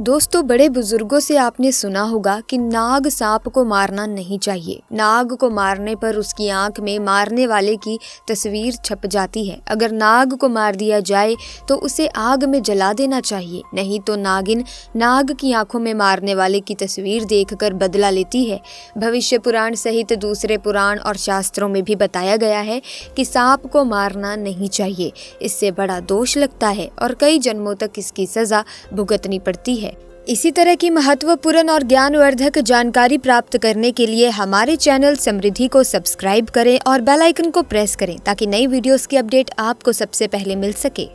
दोस्तों, बड़े बुजुर्गों से आपने सुना होगा कि नाग सांप को मारना नहीं चाहिए। नाग को मारने पर उसकी आंख में मारने वाले की तस्वीर छप जाती है। अगर नाग को मार दिया जाए तो उसे आग में जला देना चाहिए, नहीं तो नागिन नाग की आंखों में मारने वाले की तस्वीर देखकर बदला लेती है। भविष्य पुराण सहित दूसरे पुराण और शास्त्रों में भी बताया गया है कि सांप को मारना नहीं चाहिए, इससे बड़ा दोष लगता है और कई जन्मों तक इसकी सजा भुगतनी पड़ती है। इसी तरह की महत्वपूर्ण और ज्ञानवर्धक जानकारी प्राप्त करने के लिए हमारे चैनल समृद्धि को सब्सक्राइब करें और बेल आइकन को प्रेस करें ताकि नई वीडियोस की अपडेट आपको सबसे पहले मिल सके।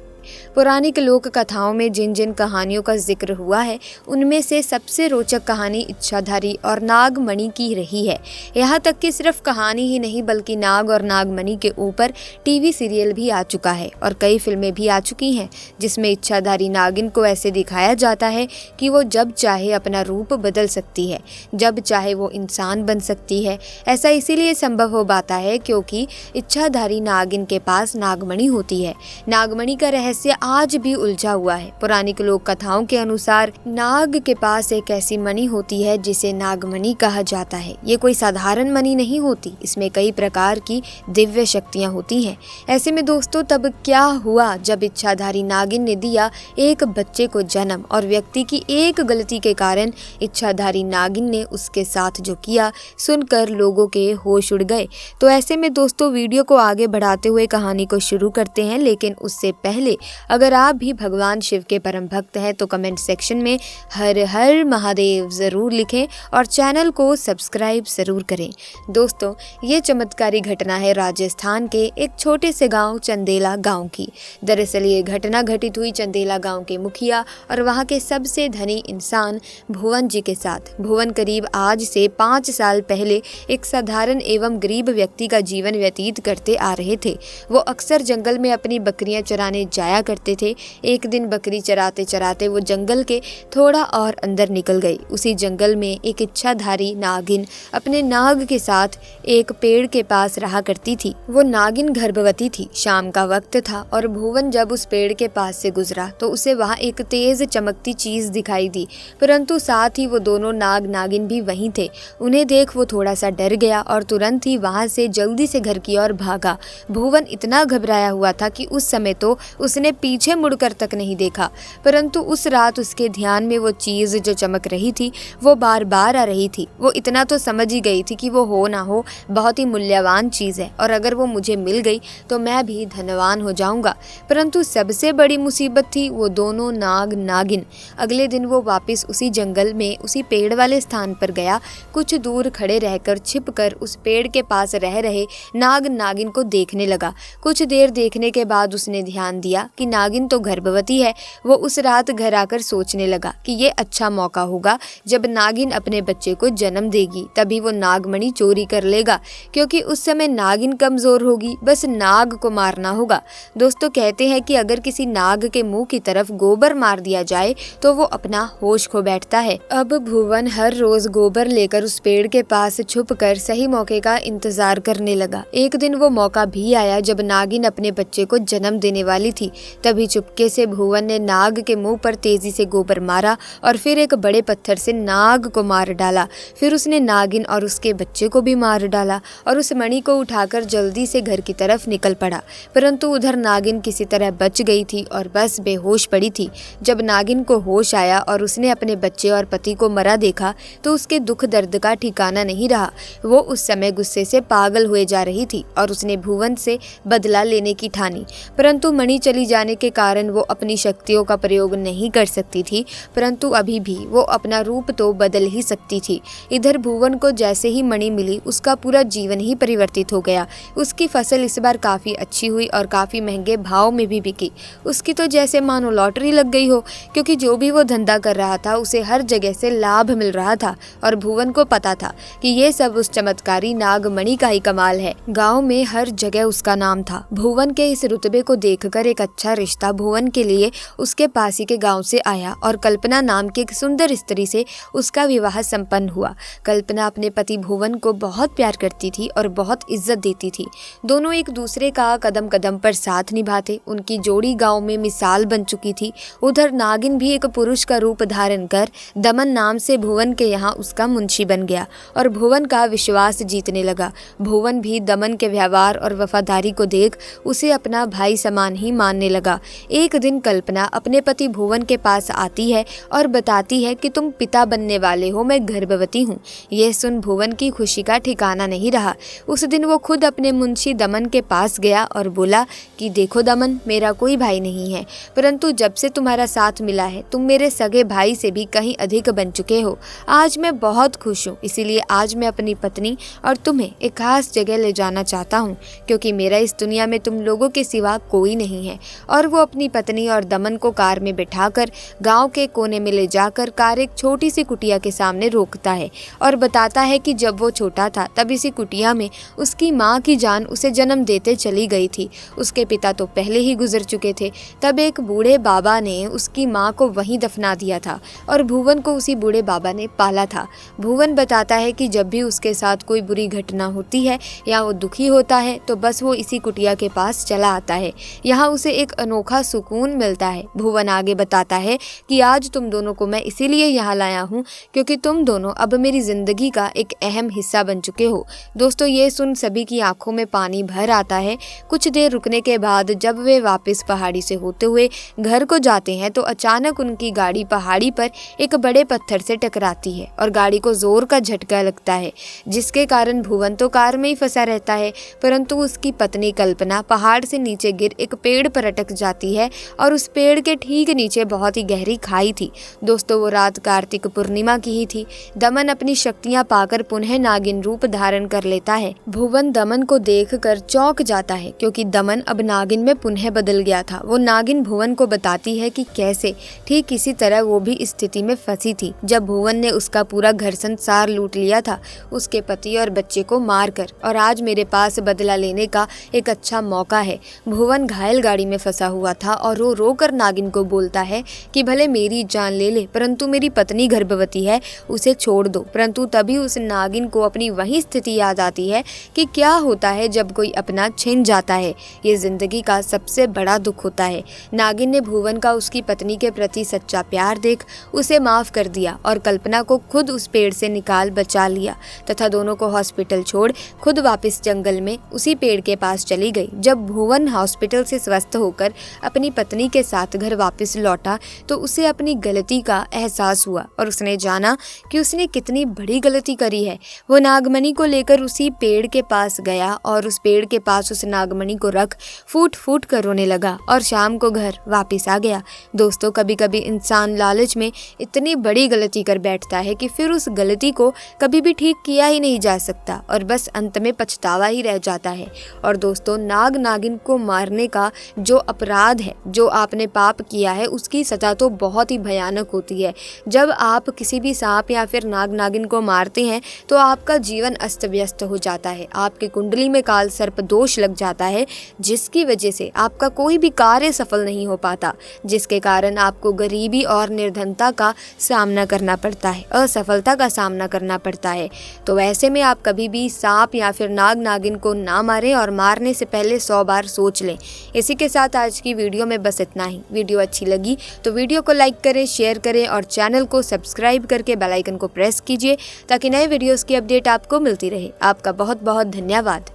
पौराणिक लोक कथाओं में जिन जिन कहानियों का जिक्र हुआ है उनमें से सबसे रोचक कहानी इच्छाधारी और नागमणि की रही है। यहाँ तक कि सिर्फ कहानी ही नहीं बल्कि नाग और नागमणि के ऊपर टीवी सीरियल भी आ चुका है और कई फिल्में भी आ चुकी हैं जिसमें इच्छाधारी नागिन को ऐसे दिखाया जाता है कि वो जब चाहे अपना रूप बदल सकती है, जब चाहे वो इंसान बन सकती है। ऐसा इसीलिए संभव हो पाता है क्योंकि इच्छाधारी नागिन के पास नागमणि होती है। नागमणि का रहस्य आज भी उलझा हुआ है। पौराणिक लोक कथाओं के अनुसार नाग के पास एक ऐसी मणि होती है जिसे नागमणि कहा जाता है। ये कोई साधारण मणि नहीं होती, इसमें कई प्रकार की दिव्य शक्तियां होती हैं। ऐसे में दोस्तों, तब क्या हुआ जब इच्छाधारी नागिन ने दिया एक बच्चे को जन्म और व्यक्ति की एक गलती के कारण इच्छाधारी नागिन ने उसके साथ जो किया सुनकर लोगों के होश उड़ गए। तो ऐसे में दोस्तों, वीडियो को आगे बढ़ाते हुए कहानी को शुरू करते हैं, लेकिन उससे पहले अगर आप भी भगवान शिव के परम भक्त हैं तो कमेंट सेक्शन में हर हर महादेव जरूर लिखें और चैनल को सब्सक्राइब जरूर करें। दोस्तों, ये चमत्कारी घटना है राजस्थान के एक छोटे से गांव चंदेला गांव की। दरअसल ये घटना घटित हुई चंदेला गांव के मुखिया और वहां के सबसे धनी इंसान भुवन जी के साथ। भुवन करीब आज से 5 साल पहले एक साधारण एवं गरीब व्यक्ति का जीवन व्यतीत करते आ रहे थे। वो अक्सर जंगल में अपनी बकरियां चराने जाया करते थे। एक दिन बकरी चराते चराते वो जंगल के थोड़ा और अंदर निकल गई। उसी जंगल में एक इच्छाधारी नागिन अपने नाग के साथ एक पेड़ के पास रहा करती थी। वो नागिन गर्भवती थी। शाम का वक्त था और भुवन जब उस पेड़ के पास से गुजरा तो उसे वहाँ एक तेज चमकती चीज दिखाई दी, परंतु साथ ही वो दोनों नाग नागिन भी वहीं थे। उन्हें देख वो थोड़ा सा डर गया और तुरंत ही वहाँ से जल्दी से घर की ओर भागा। भुवन इतना घबराया हुआ था कि उस समय तो उसने पीछे मुड़कर तक नहीं देखा, परंतु उस रात उसके ध्यान में वो चीज जो चमक रही थी वो बार बार आ रही थी। वो इतना तो समझ ही गई थी कि वो हो ना हो बहुत ही मूल्यवान चीज है और अगर वो मुझे मिल गई तो मैं भी धनवान हो जाऊंगा। परंतु सबसे बड़ी मुसीबत थी वो दोनों नाग नागिन। अगले दिन वो वापस उसी जंगल में उसी पेड़ वाले स्थान पर गया। कुछ दूर खड़े रहकर छिपकर उस पेड़ के पास रह रहे नाग नागिन को देखने लगा। कुछ देर देखने के बाद उसने ध्यान दिया कि नागिन तो गर्भवती है। वो उस रात घर आकर सोचने लगा कि ये अच्छा मौका होगा जब नागिन अपने बच्चे को जन्म देगी, तभी वो नागमणि चोरी कर लेगा क्योंकि उस समय नागिन कमजोर होगी। बस नाग को मारना होगा। दोस्तों, कहते हैं कि अगर किसी नाग के मुंह की तरफ गोबर मार दिया जाए तो वो अपना होश खो बैठता है। अब भुवन हर रोज गोबर लेकर उस पेड़ के पास छुपकर सही मौके का इंतजार करने लगा। एक दिन वो मौका भी आया जब नागिन अपने बच्चे को जन्म देने वाली थी। तभी चुपके से भुवन ने नाग के मुंह पर तेजी से गोबर मारा और फिर एक बड़े पत्थर से नाग को मार डाला। फिर उसने नागिन और उसके बच्चे को भी मार डाला और उस मणि को उठाकर जल्दी से घर की तरफ निकल पड़ा। परंतु उधर नागिन किसी तरह बच गई थी और बस बेहोश पड़ी थी। जब नागिन को होश आया और उसने अपने बच्चे और पति को मरा देखा तो उसके दुख दर्द का ठिकाना नहीं रहा। वो उस समय गुस्से से पागल हुए जा रही थी और उसने भुवन से बदला लेने की ठानी। परंतु मणि चली जाने के कारण वो अपनी शक्तियों का प्रयोग नहीं कर सकती थी, परंतु अभी भी वो अपना रूप तो बदल ही सकती थी। इधर भुवन को जैसे ही मणि मिली उसका पूरा जीवन ही परिवर्तित हो गया। उसकी फसल इस बार काफ़ी अच्छी हुई और काफ़ी महंगे भाव में भी बिकी। उसकी तो जैसे मानो लॉटरी लग गई हो, क्योंकि जो भी वो धंधा कर रहा था उसे हर जगह से लाभ मिल रहा था और भुवन को पता था कि ये सब उस चमत्कारी नागमणि का ही कमाल है। गाँव में हर जगह उसका नाम था। भुवन के इस रुतबे को देखकर एक अच्छा रिश्ता भुवन के लिए उसके पास ही के गांव से आया और कल्पना नाम की एक सुंदर स्त्री से उसका विवाह संपन्न हुआ। कल्पना अपने पति भुवन को बहुत प्यार करती थी और बहुत इज्जत देती थी। दोनों एक दूसरे का कदम कदम पर साथ निभाते। उनकी जोड़ी गांव में मिसाल बन चुकी थी। उधर नागिन भी एक पुरुष का रूप धारण कर दमन नाम से भुवन के यहाँ उसका मुंशी बन गया और भुवन का विश्वास जीतने लगा। भुवन भी दमन के व्यवहार और वफादारी को देख उसे अपना भाई समान ही मानने लगा। एक दिन कल्पना अपने पति भुवन के पास आती है और बताती है कि तुम पिता बनने वाले हो, मैं गर्भवती हूँ। यह सुन भुवन की खुशी का ठिकाना नहीं रहा। उस दिन वो खुद अपने मुंशी दमन के पास गया और बोला कि देखो दमन, मेरा कोई भाई नहीं है, परंतु जब से तुम्हारा साथ मिला है तुम मेरे सगे भाई से भी कहीं अधिक बन चुके हो। आज मैं बहुत खुश हूँ, इसीलिए आज मैं अपनी पत्नी और तुम्हें एक खास जगह ले जाना चाहता हूँ, क्योंकि मेरा इस दुनिया में तुम लोगों के सिवा कोई नहीं है। और वो अपनी पत्नी और दमन को कार में बिठाकर गांव के कोने में ले जाकर कार एक छोटी सी कुटिया के सामने रोकता है और बताता है कि जब वो छोटा था तब इसी कुटिया में उसकी माँ की जान उसे जन्म देते चली गई थी। उसके पिता तो पहले ही गुजर चुके थे। तब एक बूढ़े बाबा ने उसकी माँ को वहीं दफना दिया था और भुवन को उसी बूढ़े बाबा ने पाला था। भुवन बताता है कि जब भी उसके साथ कोई बुरी घटना होती है या वो दुखी होता है तो बस वो इसी कुटिया के पास चला आता है। यहाँ उसे एक अनोखा सुकून मिलता है। भुवन आगे बताता है कि आज तुम दोनों को मैं इसीलिए यहाँ लाया हूँ क्योंकि तुम दोनों अब मेरी जिंदगी का एक अहम हिस्सा बन चुके हो। दोस्तों, ये सुन सभी की आंखों में पानी भर आता है। कुछ देर रुकने के बाद जब वे वापस पहाड़ी से होते हुए घर को जाते हैं तो अचानक उनकी गाड़ी पहाड़ी पर एक बड़े पत्थर से टकराती है और गाड़ी को जोर का झटका लगता है, जिसके कारण भुवन तो कार में ही फंसा रहता है, परंतु उसकी पत्नी कल्पना पहाड़ से नीचे गिर एक पेड़ पर अटक जाती है और उस पेड़ के ठीक नीचे बहुत ही गहरी खाई थी। दोस्तों, वो रात कार्तिक पूर्णिमा की ही थी। दमन अपनी शक्तियां पाकर पुनः नागिन रूप धारण कर लेता है। भुवन दमन को देखकर चौंक जाता है क्योंकि दमन अब नागिन में पुनः बदल गया था। वो नागिन भुवन को बताती है कि कैसे ठीक इसी तरह वो भी इस स्थिति में फंसी थी जब भुवन ने उसका पूरा घर संसार लूट लिया था, उसके पति और बच्चे को मारकर, और आज मेरे पास बदला लेने का एक अच्छा मौका है। भुवन घायल गाड़ी में फंसा हुआ था और रो रो कर नागिन को बोलता है कि भले मेरी जान ले ले, परंतु मेरी पत्नी गर्भवती है, उसे छोड़ दो। परंतु तभी उस नागिन को अपनी वही स्थिति याद आती है कि क्या होता है जब कोई अपना छिन जाता है। ये जिंदगी का सबसे बड़ा दुख होता है। नागिन ने भुवन का उसकी पत्नी के प्रति सच्चा प्यार देख उसे माफ कर दिया और कल्पना को खुद उस पेड़ से निकाल बचा लिया तथा दोनों को हॉस्पिटल छोड़ खुद वापस जंगल में उसी पेड़ के पास चली गई। जब भुवन हॉस्पिटल से स्वस्थ होकर अपनी पत्नी के साथ घर वापस लौटा तो उसे अपनी गलती का एहसास हुआ और उसने जाना कि उसने कितनी बड़ी गलती करी है। वो नागमणि को लेकर उसी पेड़ के पास गया और उस पेड़ के पास उस नागमणि को रख फूट फूट कर रोने लगा और शाम को घर वापस आ गया। दोस्तों, कभी कभी इंसान लालच में इतनी बड़ी गलती कर बैठता है कि फिर उस गलती को कभी भी ठीक किया ही नहीं जा सकता और बस अंत में पछतावा ही रह जाता है। और दोस्तों, नाग नागिन को मारने का जो अपराध है, जो आपने पाप किया है, उसकी सजा तो बहुत ही भयानक होती है। जब आप किसी भी सांप या फिर नाग नागिन को मारते हैं तो आपका जीवन अस्त व्यस्त हो जाता है। आपकी कुंडली में काल सर्प दोष लग जाता है, जिसकी वजह से आपका कोई भी कार्य सफल नहीं हो पाता, जिसके कारण आपको गरीबी और निर्धनता का सामना करना पड़ता है, असफलता का सामना करना पड़ता है। तो ऐसे में आप कभी भी सांप या फिर नाग नागिन को ना मारें और मारने से पहले 100 बार सोच लें। इसी के साथ आज की वीडियो में बस इतना ही। वीडियो अच्छी लगी तो वीडियो को लाइक करें, शेयर करें और चैनल को सब्सक्राइब करके बेल आइकन को प्रेस कीजिए ताकि नए वीडियोस की अपडेट आपको मिलती रहे। आपका बहुत बहुत धन्यवाद।